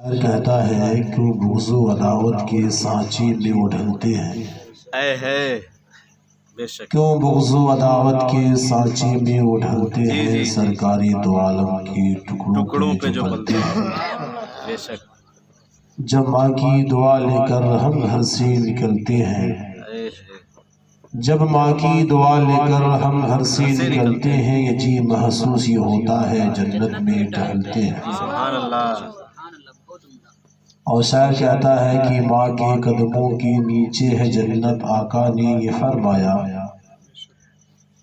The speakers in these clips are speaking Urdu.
کہتا ہے کہ وہ بغض و عداوت کے سانچے میں اڑھلتے ہیں، کیوں بغض و عداوت کے سانچے میں اڑھلتے ہیں، سرکاری دو عالم کے ٹکڑوں پہ جو بلتے ہیں، جب ماں کی دعا لے کر ہم گھر سے نکلتے ہیں، جب ماں کی دعا لے کر ہم گھر سے نکلتے ہیں، یہ جی محسوس یہ ہوتا ہے جنت میں ٹہلتے ہیں۔ سبحان اللہ۔ اور شاعر کہتا ہے کہ ماں کے قدموں کے نیچے ہے جنت، آقا نے یہ فرمایا،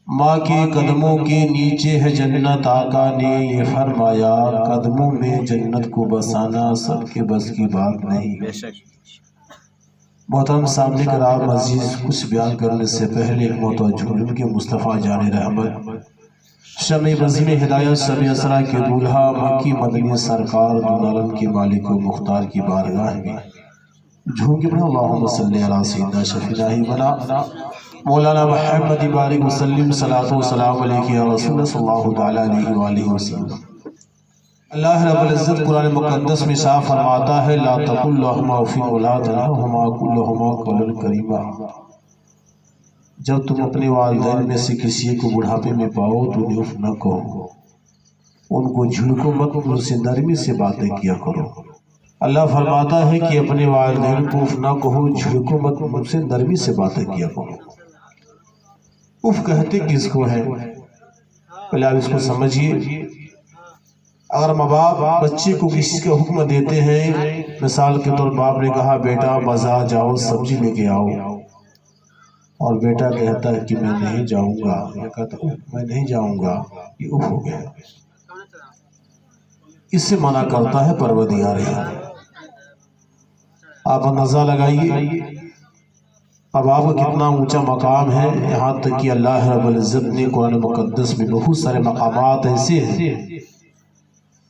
ماں کے قدموں کے نیچے ہے جنت، آقا نے یہ فرمایا، قدموں میں جنت کو بسانا سب کے بس کی بات نہیں۔ محترم سامنے کرام عزیز، کچھ بیان کرنے سے پہلے ایک موتوجہ کے مصطفیٰ جان رحمت شمع بزم ہدایت سب اسرا کے دولہا مکی مدنی سرکار دون عالم کے مالک و مختار کی بارگاہ میں جھوم کے پڑھا اللہم صلی علی سیدنا شفیعہ بنا مولانا محمد بارک وسلم صلاۃ و سلام علیہ یا رسول صلی اللہ تعالیٰ علیہ وآلہ وسلم۔ اللہ رب العزت قرآن مقدس میں صاف فرماتا ہے، لا تقل لہما اف ولا تنہرہما قل لہما قولا کریما۔ جب تم اپنے والدین میں سے کسی کو بڑھاپے میں پاؤ تو انہیں اف نہ کہو، ان کو جھڑکو مت، ان سے نرمی سے باتیں کیا کرو۔ اللہ فرماتا ہے کہ اپنے والدین کو اف نہ کہو، جھڑکو مت، ان سے نرمی سے باتیں کیا کرو۔ اف کہتے کس کو ہے؟ پہلے آپ اس کو سمجھیے۔ اگر ماں باپ بچے کو کسی کا حکم دیتے ہیں، مثال کے طور باپ نے کہا بیٹا بازار جاؤ سبزی لے کے آؤ، اور بیٹا کہتا ہے کہ میں نہیں جاؤں گا، یا کہتا ہے میں نہیں جاؤں گا، یہ اف ہو گیا۔ اس سے منع کرتا ہے پروردگار عالم۔ آپ اندازہ لگائیے اب آپ کا کتنا اونچا مقام ہے، یہاں تک کہ اللہ رب العزت نے قرآن مقدس میں بہت سارے مقامات ایسے ہیں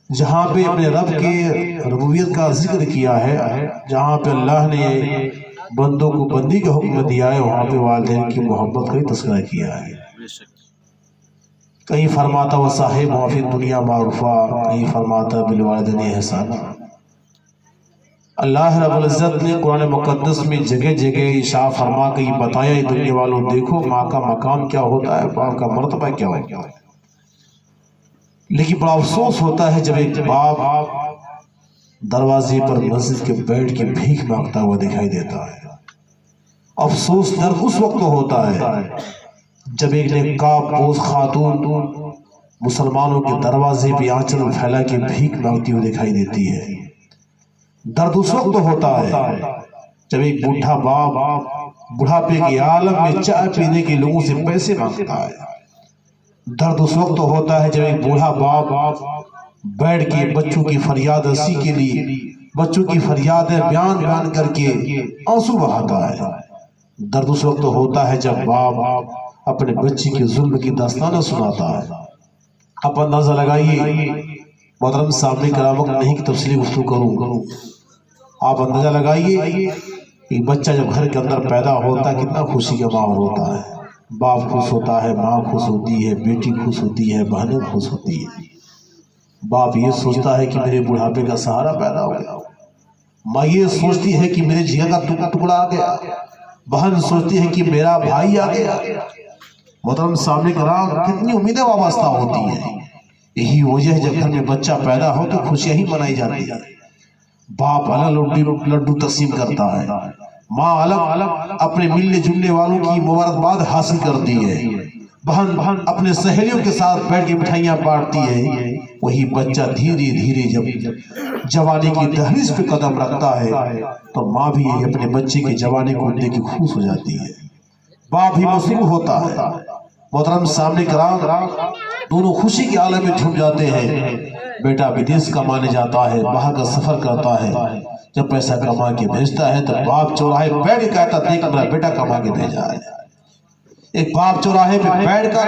جہاں پہ اپنے رب کے ربوبیت کا ذکر کیا ہے، جہاں پہ اللہ نے بندوں کو بندی کا حکم دیا ہے، وہاں پہ والدین کی محبت کا ہی تذکرہ کیا ہے۔ کہیں فرماتا وصاحب فی الدنیا معروفا، کہیں فرماتا بالوالدین احسانا۔ اللہ رب العزت نے قرآن مقدس میں جگہ جگہ اشارہ فرما کے یہ بتایا، یہ دنیا والوں دیکھو ماں کا مقام کیا ہوتا ہے، باپ کا مرتبہ کیا ہوتا ہے۔ لیکن بڑا افسوس ہوتا ہے جب ایک باپ دروازے پر مسجد کے بیٹھ کے بھیک مانگتا ہوا دکھائی دیتا ہے۔ افسوس درد اس وقت ہوتا ہے جب ایک نقاب پوش خاتون مسلمانوں کے دروازے پہ آنچل پھیلا کے بھیک مانگتی ہوئی دکھائی دیتی ہے۔ درد اس وقت ہوتا ہے جب ایک بوڑھا باپ بڑھاپے کے عالم میں چائے پینے کے لوگوں سے پیسے مانگتا ہے۔ درد اس وقت ہوتا ہے جب ایک بوڑھا باپ بیٹھ کے بچوں کی فریاد رسی کے لیے بچوں کی فریادیں بیان کر کے آنسو بہاتا ہے۔ درد اس وقت ہوتا ہے جب باپ اپنے بچے کے ظلم کی داستانیں سناتا ہے۔ آپ اندازہ لگائیے، محترم سامنے کرام وقت نہیں کہ تفصیلی گفتگو کروں، آپ اندازہ لگائیے کہ بچہ جب گھر کے اندر پیدا ہوتا ہے کتنا خوشی کا ماحول ہوتا ہے۔ باپ خوش ہوتا ہے، ماں خوش ہوتی ہے، بیٹی خوش ہوتی ہے، بہنیں خوش ہوتی ہے۔ باپ یہ سوچتا ہے کہ میرے بڑھاپے کا سہارا پیدا ہو گیا، ماں یہ سوچتی ہے کہ میرے جگر کا ٹکڑا آ گیا، بہن سوچتی ہے کہ میرا بھائی آ گیا۔ محترم سامنے کرام کتنی امیدیں وابستہ ہوتی ہیں۔ یہی وجہ ہے جب گھر میں بچہ پیدا ہو تو خوشیاں ہی منائی جاتی ہیں۔ باپ الگ لڈو تقسیم کرتا ہے، ماں الگ اپنے ملنے جلنے والوں کی مبارکباد حاصل کرتی ہے، بہن اپنے سہیلیوں کے ساتھ بیٹھ کے مٹھائیاں بانٹتی ہے۔ وہی بچہ دھیرے دھیرے جب جوانی کی دہلیز پہ قدم رکھتا ہے تو ماں بھی اپنے بچے کی جوانی کو دیکھ کے خوش ہو جاتی ہے، باپ بھی مسرور ہوتا ہے۔ محترم سامنے کرام دونوں خوشی کے عالم میں جھوم جاتے ہیں۔ بیٹا بدیس کمانے جاتا ہے، باہر کا سفر کرتا ہے، جب پیسہ کما کے بھیجتا ہے تو باپ چوراہے بیٹھ کے کہتا دیکھ میرا بیٹا کما کے بھیجا ہے۔ ایک باپ چوراہے پہ بیٹھ کر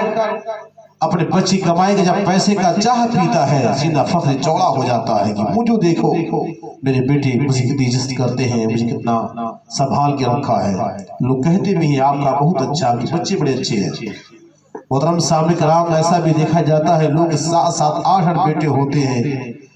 اپنے بچی کمائی کے جب پیسے کا چاہ پیتا ہے، سینہ فخر چوڑا ہو جاتا ہے کہ مجھے دیکھو میرے بیٹے مجھے کتنی عزت کرتے ہیں، مجھے کتنا سنبھال کے رکھا ہے، لوگ کہتے بھی ہیں آپ کا بہت اچھا، آپ کے بچے بڑے اچھے ہیں۔ محترم سامنے کرام ایسا بھی دیکھا جاتا ہے لوگ 7 8 بیٹے ہوتے ہیں،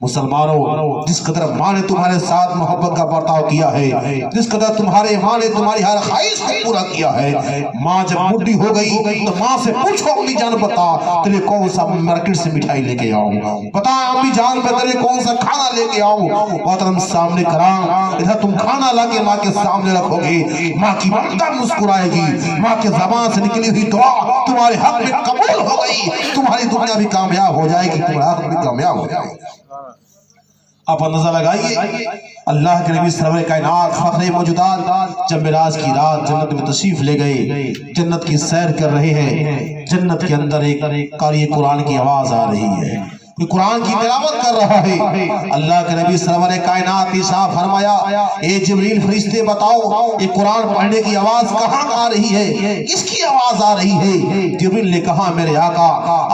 مسلمانوں، جس قدر ماں نے تمہارے ساتھ محبت کا برتاؤ کیا ہے، جس قدر تمہارے ماں نے تمہاری ہر خواہش کو پورا کیا ہے، ماں جب بوڑھی ہو گئی تو ماں سے پوچھو امی جان بتا تیرے کون سا مارکیٹ سے مٹھائی لے کے آؤں، بتا امی جان میں تیرے کون سا کھانا لے کے آؤں۔ محترم سامنے کرام، ادھر تم کھانا لا کے ماں کے سامنے رکھو گے، ماں کی ممتا مسکرائے گی، ماں کے زبان سے نکلی ہوئی دعا تمہارے حق میں قبول ہو گئی، تمہاری دنیا بھی کامیاب ہو جائے گی، تمہارا حق بھی کامیاب ہو جائے گا۔ آپ اندازہ لگائیے، اللہ کے نبی سرور کائنات فخر موجودات جب معراج کی رات جنت میں تشریف لے گئے، جنت کی سیر کر رہے ہیں، جنت کے اندر ایک قاری قرآن کی آواز آ رہی ہے، قرآن کی تلاوت کر رہا ہے۔ اللہ کے نبی سرور کائنات ارشاد فرمایا، اے جبریل فرشتے بتاؤ یہ قرآن پڑھنے کی آواز کہاں آ رہی ہے، کس کی آواز آ رہی ہے؟ جبریل نے کہا میرے آقا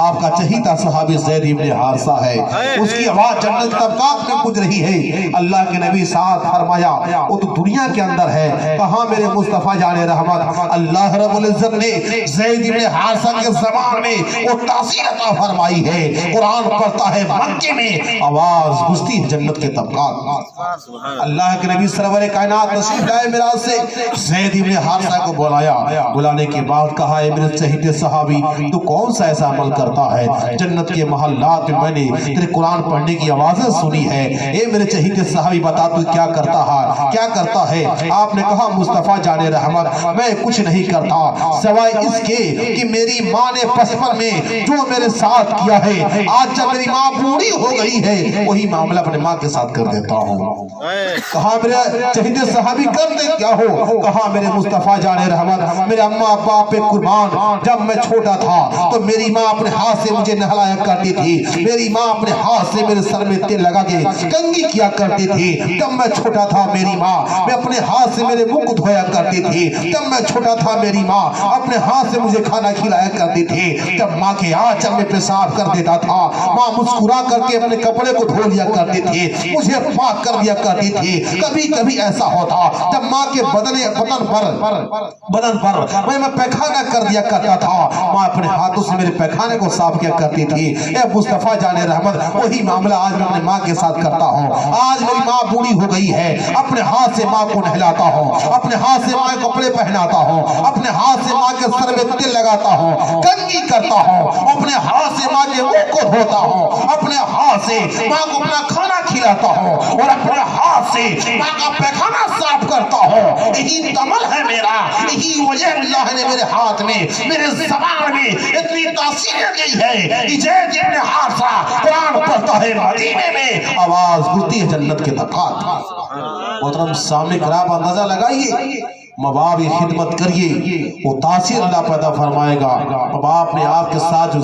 آپ کا چہیتا صحابی زید ابن حارثہ ہے، اس کی آواز جنت کے طبقات میں گونج رہی ہے۔ اللہ کے نبی ساتھ فرمایا وہ تو دنیا کے اندر ہے، کہاں میرے مصطفیٰ جان رحمت؟ اللہ رب العزت نے زید ابن حارثہ کے زبان میں وہ تاثیر عطا فرمائی ہے، قرآن پر ہے مکے میں آواز گزتی ہے جنت کے طبقات۔ اللہ کے نبی سرور کائنات تشریف لائے معراج سے، زید ابن حارثہ کو بلایا، بلانے کے بعد کہا اے میرے چہیتے صحابی تو کون سا ایسا عمل کرتا ہے، جنت کے محلات میں میں نے تیرے قرآن پڑھنے کی آوازیں سنی ہے، اے میرے چہیتے صحابی بتا تو کیا کرتا ہے، کیا کرتا ہے؟ آپ نے کہا مصطفیٰ جان رحمت میں کچھ نہیں کرتا سوائے اس کے کہ میری ماں نے بچپن میں جو میرے ساتھ کیا ہے، آج جب میری ماں بوڑھی ہو گئی ہے وہی معاملہ اپنے ماں کے ساتھ کر دیتا ہوں۔ کہا میرے چہیتے صحابی کر دے کیا ہو؟ کہا میرے مصطفیٰ جان رحمت میرے اماں ابا پہ قربان، جب میں چھوٹا تھا تو میری ماں اپنے ہاتھ سے مجھے نہلایا کرتی تھی، میری ماں اپنے ہاتھ سے میرے سر میں تیل لگا کے کنگھی کیا کرتی تھی، جب میں چھوٹا تھا میری ماں میں اپنے ہاتھ سے میرے منہ کو دھویا کرتی تھی، جب میں چھوٹا تھا میری ماں اپنے ہاتھ سے مجھے کھانا کھلایا کرتی تھی، جب ماں کے آنچل میں پیشاب کر دیتا تھا ماں مسکرا کر کے اپنے کپڑے کو دھو لیا کرتی تھی، مجھے پاک کر دیا کرتی تھی۔ کبھی کبھی ایسا ہوتا جب ماں کے بدن پر میں پیخانہ کر دیا کرتا تھا، ماں اپنے ہاتھوں سے میرے پیخانے کو صاف کیا کرتی تھی۔ اے مصطفیٰ جان رحمت وہی معاملہ آج میں اپنے ماں کے ساتھ کرتا ہوں۔ آج میری ماں بوڑھی ہو گئی ہے، اپنے ہاتھ سے ماں کو نہلاتا ہوں، اپنے ہاتھ سے ماں کے کپڑے پہناتا ہوں، اپنے ہاتھ سے ماں کے سر میں تیل لگاتا ہوں، کنگھی کرتا ہوں، اپنے ہاتھ سے ماں کے منہ کو دھوتا ہوں، اپنے ہاتھ سے ماں کو اپنا کھانا کھلاتا ہوں، اور اپنے ہاتھ سے ماں کا پیخانہ صاف کرتا ہوں۔ یہی عمل ہے میرا، یہی وجہ اللہ نے میرے ہاتھ میں میرے زبان میں اتنی تاثیر دی ہے کہ زید ابن حارثہ قرآن پڑھتا ہے مدینے میں آواز گزتی ہے جنت کے طبقات۔ محترم سامنے کرام اندازہ لگائیے، ماں باپ کی خدمت کریے وہ تاثیر اللہ پیدا فرمائے گا۔ ماں باپ نے آپ کے ساتھ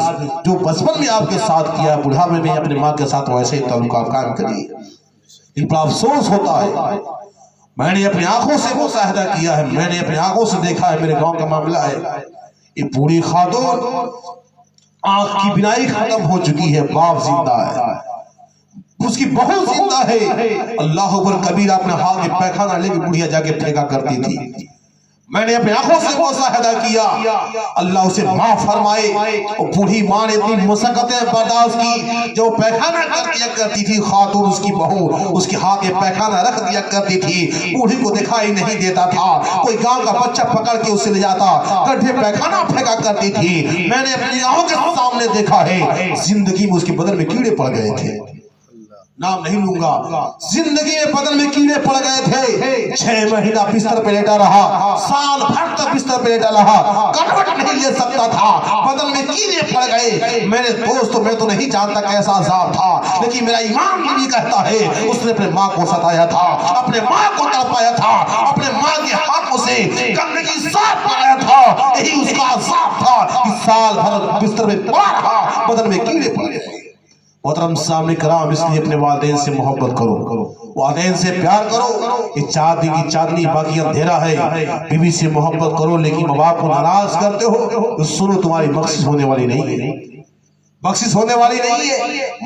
جو بچپن میں آپ کے ساتھ کیا ہے بڑھاپے میں اپنے ماں کے ساتھ ویسے ہی تعلقات قائم کریے۔ ان پر افسوس ہوتا ہے، میں نے اپنی آنکھوں سے مشاہدہ کیا ہے، میں نے اپنی آنکھوں سے دیکھا ہے، میرے گاؤں کا معاملہ ہے، یہ بوڑھی خاتون آنکھ کی بینائی ختم ہو چکی ہے، باپ زندہ ہے، اس کی بہو زندہ ہے، اللہ اکبر کبیر اپنے ہاتھ میں پیخانہ لے کے بڑھیا جا کے پھینکا کرتی تھی، میں نے اپنے آنکھوں سے مشاہدہ کیا۔ اللہ اسے معاف فرمائے، اور بوڑھی ماں نے اتنی مشقتیں برداشت کی، جو پیخانہ کر دیا کرتی تھی خاتون اس کی بہو اس کے ہاتھ میں پیخانہ رکھ دیا کرتی تھی، بوڑھی کو دکھائی نہیں دیتا تھا، کوئی گاؤں کا بچہ پکڑ کے اسے لے جاتا گڈھے پیخانہ پھینکا کرتی تھی۔ میں نے اپنی آنکھوں کے سامنے دیکھا ہے، زندگی میں اس کے بدن میں کیڑے پڑ گئے تھے، نام نہیں لوں گا، زندگی میں بدن میں کیڑے پڑ گئے تھے، 6 مہینہ بستر پہ لیٹا رہا، سال بھر تک بستر پہ لیٹا رہا، کروٹ نہیں لے سکتا تھا، بدن میں کیڑے پڑ گئے۔ میرے دوست میں تو نہیں جانتا کیسا عذاب تھا، لیکن میرا ایمان بھی کہتا ہے اس نے اپنے ماں کو ستایا تھا، اپنے ماں کو تڑپایا تھا، اپنے ماں کے ہاتھوں سے گندگی صاف کرایا تھا، یہی اس کا عذاب تھا کہ سال بھر بستر میں پڑا رہا، بدن میں کیڑے پڑ گئے۔ محترم سامنے کرام اس لیے اپنے والدین سے محبت کرو، والدین سے پیار کرو، یہ چاندنی کی چاندنی باقی اندھیرا ہے، بیوی سے محبت کرو، لیکن ماں باپ کو ناراض کرتے ہو تو سنو تمہاری بخشش ہونے والی نہیں ہے، بخشش ہونے والی نہیں ہے۔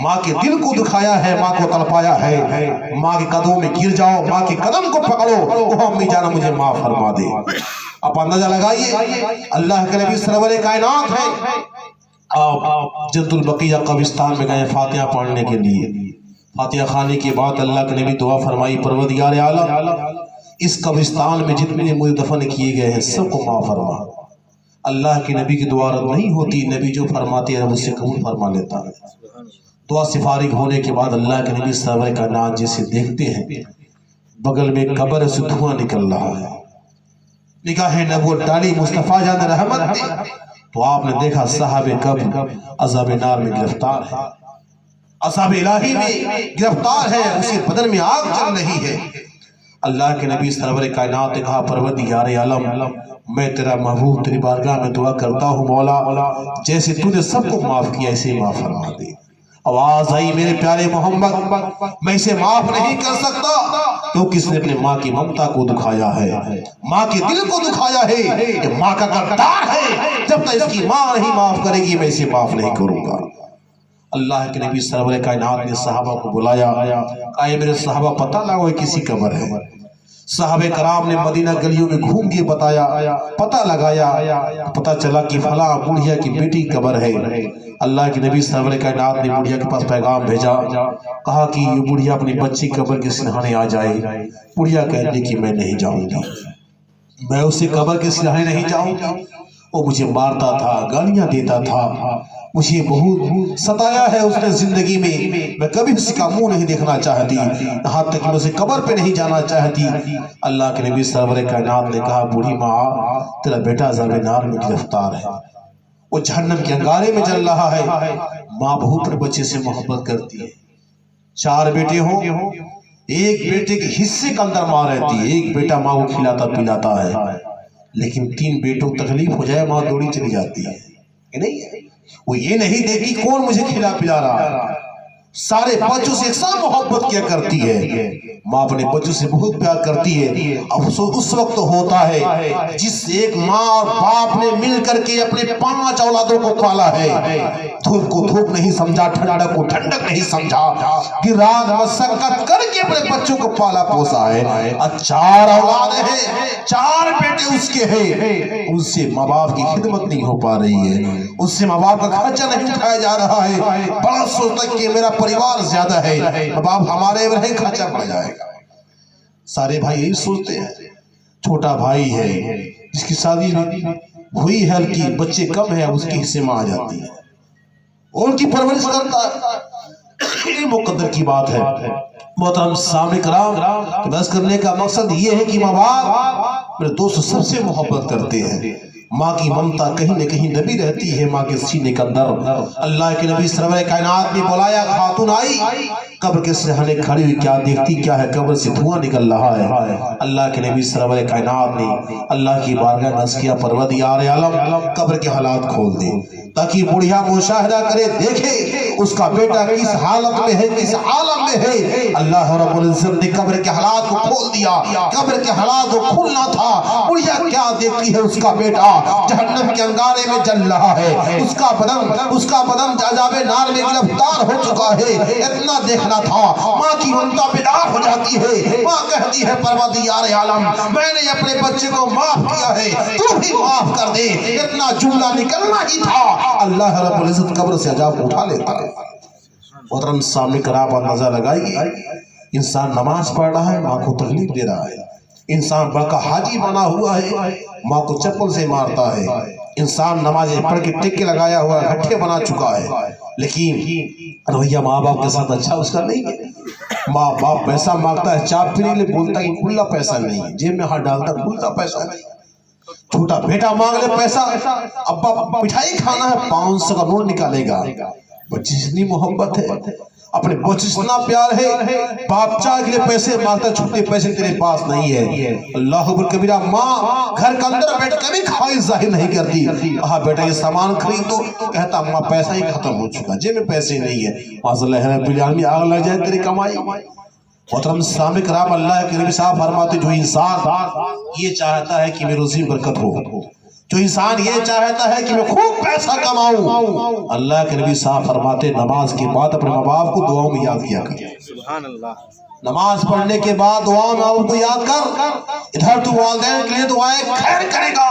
ماں کے دل کو دکھایا ہے، ماں کو تڑپایا ہے، ماں کے قدموں میں گر جاؤ، ماں کے قدم کو پکڑو، وہ امی جانا مجھے معاف فرما دے۔ آپ اندازہ لگائیے، اللہ کے نبی سرور کائنات ہے، آپ جنت البقیہ قبرستان میں گئے فاتحہ پڑھنے کے لیے، فاتحہ خانے کے بعد اللہ کے نبی دعا فرمائی، پروردگار عالم اس قبرستان میں جتنے مجھے دفن کیے گئے ہیں سب کو معاف فرما۔ اللہ کے نبی کی دعا رد نہیں ہوتی، نبی جو فرماتے ہیں رب اسے قبول فرما لیتا ہے۔ دعا سے فارغ ہونے کے بعد اللہ کے نبی سرور کائنات جسے دیکھتے ہیں بغل میں قبر سے دھواں نکل رہا ہے، نگاہ نبوت ڈالی مصطفیٰ جان رحمت نے تو آپ نے دیکھا صاحب قبر عذاب نار میں گرفتار ہے، عذاب الہی میں گرفتار ہے، اسی بدن میں آگ چل رہی ہے۔ اللہ کے نبی سرور کائنات نے کہا، پروردگار عالم میں تیرا محبوب تیری بارگاہ میں دعا کرتا ہوں مولا، جیسے تو نے سب کو معاف کیا اسے معاف فرما دے۔ آواز آئی، میرے پیارے محمد میں اسے معاف نہیں کر سکتا، تو کس نے اپنے ماں کی ممتا کو دکھایا ہے، ماں کے دل کو دکھایا ہے، کہ ماں کا کردار ہے، جب تک اس کی ماں نہیں معاف کرے گی میں اسے معاف نہیں کروں گا۔ اللہ کے نبی سرور کائنات نے صحابہ کو بلایا، کہا میرے صحابہ پتہ لگاؤ کسی قبر ہے۔ صحابہ کرام نے مدینہ گلیوں میں گھوم کے بتایا، پتہ لگایا، پتہ چلا کہ فلاں بوڑھیا کی بیٹی قبر ہے۔ اللہ کے نبی سرور کائنات نے بوڑھیا کے پاس پیغام بھیجا، کہا کہ یہ بوڑھیا اپنی بچی قبر کے سنہانے آ جائے۔ بوڑھیا کہنے کہ میں نہیں جاؤں گی، میں اسے قبر کے سنہانے نہیں جاؤں گی، وہ مجھے مارتا تھا، گالیاں دیتا تھا، مجھے بہت ستایا ہے اس نے زندگی میں کبھی اس کا منہ نہیں دیکھنا چاہتی، یہاں تک کہ میں اسے قبر پہ نہیں جانا چاہتی۔ اللہ کے نبی سرور کائنات نے کہا، بوڑھی ماں تیرا بیٹا عذاب نار میں گرفتار ہے، وہ جہنم کے انگارے میں جل رہا ہے۔ ماں بہت اپنے بچے سے محبت کرتی ہے، 4 بیٹے ہوں، ایک بیٹے کے حصے کے اندر ماں رہتی ہے، ایک بیٹا ماں کو کھلاتا پلاتا ہے، لیکن 3 بیٹوں کو تکلیف ہو جائے ماں دوڑی چلی جاتی ہے، نہیں وہ یہ نہیں دیکھی کون مجھے کھلا پلا رہا ہے، سارے بچوں سے ایک ساتھ محبت کیا کرتی ہے۔ ماں اپنے بچوں سے بہت پیار کرتی ہے۔ افسوس اس وقت ہوتا ہے جس ایک ماں اور باپ نے مل کر کے اپنے 5 اولادوں کو پالا ہے، دھوپ کو دھوپ نہیں سمجھا، ٹھنڈک کو ٹھنڈک نہیں سمجھا، کہ رات مشقت کر کے اپنے بچوں کو پالا پوسا ہے، اور 4 اولاد ہیں، 4 بیٹے اس کے ہیں، ان سے ماں باپ کی خدمت نہیں ہو پا رہی ہے، ان سے ماں باپ کا خرچہ نہیں اٹھایا جا رہا ہے، بڑا سوچتا کہ میرا پریوار زیادہ ہے، ماں باپ ہمارے میں نہیں خرچہ پڑ جائے گا۔ سارے بھائی یہی سوچتے ہیں، چھوٹا بھائی ہے جس کی شادی ہوئی ہے ہلکی، بچے کم ہیں، اس کے حصے میں آ جاتی ہے، ان کی پرورش کرتا ہے، یہ مقدر کی بات ہے۔ محترم سامنے کرام، بحث کرنے کا مقصد یہ ہے کہ ماں باپ میرے دوست سب سے محبت کرتے ہیں، ماں کی ممتا کہیں نہ کہیں دبی رہتی ہے ماں کے سینے کے اندر۔ اللہ کے نبی سرور کائنات نے بلایا، خاتون آئی، قبر کے سہانے کھڑی ہوئی، کیا دیکھتی کیا ہے، قبر سے دھواں نکل رہا ہے۔ اللہ کے نبی سرور کائنات نے اللہ کی بارگاہ میں عرض کیا، پروردگار عالم قبر کے حالات کھول دے تاکہ بڑھیا مشاہدہ کرے، دیکھے اس کا بیٹا کس حالت میں ہے، کس عالم میں ہے۔ اللہ رب العزت نے قبر کے حالات کو کھول دیا، قبر کے حالات کو کھولنا تھا، بڑھیا کیا دیکھتی ہے، اس کا بیٹا جہنم کے انگارے میں جل رہا ہے، اس کا بدن عذاب نار میں گرفتار ہو چکا ہے، اتنا دیکھنا تھا۔ ماں کی ممتا بیدار ہو جاتی ہے، ماں کہتی ہے، پروردگار عالم میں نے اپنے بچے کو معاف کیا ہے، تو بھی معاف کر دے، اتنا جملہ نکلنا ہی تھا، اللہ رب العزت قبر سے عذاب اٹھا لیتا ہے۔ محترم سامنے کرام اور نظر لگائیے، انسان نماز پڑھ رہا ہے، ماں کو تکلیف دے رہا ہے، انسان بڑا حاجی بنا ہوا ہے، ماں کو چپل سے مارتا ہے، انسان نمازیں پڑھ کے ٹکے لگایا ہوا ہے، گھٹے بنا چکا ہے، لیکن رویہ ماں باپ کے ساتھ اچھا اس کا نہیں ہے۔ ماں باپ پیسہ مانگتا ہے، چاپ پینے کے لیے بولتا ہے کھلا پیسہ نہیں ہے، جیب میں ہاتھ ڈالتا کھلتا پیسہ نہیں۔ چھوٹا بیٹا مانگ لے پیسہ، ابا مٹھائی کھانا ہے، 500 کا نوٹ نکالے گا۔ بچے اتنی محبت ہے، اپنے بچے اتنا پیار ہے، باپ چاہ کے لیے پیسے مانگتا ہے، چھوٹے پیسے تیرے پاس نہیں ہے۔ اللہ اکبر کبیرہ، ماں گھر کے اندر بیٹھ کبھی خواہش ظاہر نہیں کرتی، کہا بیٹا یہ سامان خرید دو، کہتا ماں پیسہ ہی ختم ہو چکا، جیب میں پیسے نہیں ہے۔ معاذاللہ رب العالمین، آگ لگ جائے تیری کمائی۔ محترم سامنے کرام، اللہ کے نبی صاحب فرماتے، جو انسان یہ چاہتا ہے کہ میری روزی برکت ہو، جو انسان یہ چاہتا ہے کہ میں خوب پیسہ کماؤں، اللہ کے نبی صاحب فرماتے نماز کے بعد اپنے ماں باپ کو دعاؤں میں یاد کیا کر۔ سبحان اللہ، نماز پڑھنے کے بعد دعاؤں میں ان کو یاد کر، ادھر تو والدین کے لیے دعائیں خیر کرے گا،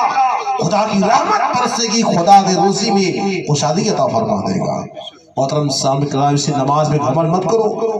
خدا کی رحمت برسے گی، خدا دے روزی میں خوشحالی عطا فرما دے گا۔ محترم سامنے کرام، اسے نماز میں گھمنڈ مت کرو،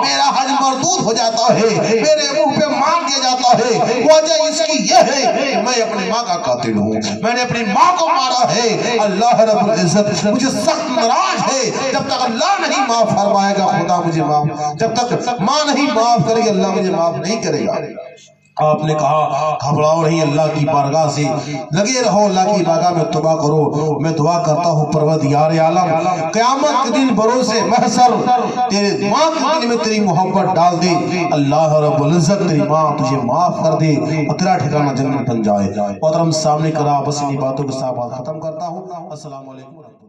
میرا حج مردود ہو جاتا ہے، میرے منہ پہ مار دیا جاتا ہے۔ وجہ اس کی یہ ہے کہ میں اپنی ماں کا قاتل ہوں، میں نے اپنی ماں کو مارا ہے۔ اللہ رب العزت مجھے سخت ناراض ہے، جب تک اللہ نہیں معاف فرمائے گا خدا مجھے معاف، جب تک ماں نہیں معاف کرے گی اللہ مجھے معاف نہیں کرے گا۔ آپ نے کہا گھبراؤ نہیں، اللہ کی بارگاہ سے لگے رہو، اللہ کی بارگاہ میں توبہ کرو۔ میں دعا کرتا ہوں پروردگار عالم قیامت کے دن بروسے محشر تیرے ماں کے دل میں تیری محبت ڈال دے، اللہ رب العزت تیری ماں تجھے معاف کر دے اور تیرا ٹھکانہ جنت بن جائے۔ محترم سامنے کرا بس انہی باتوں کے ساتھ بات ختم کرتا ہوں۔ السلام علیکم۔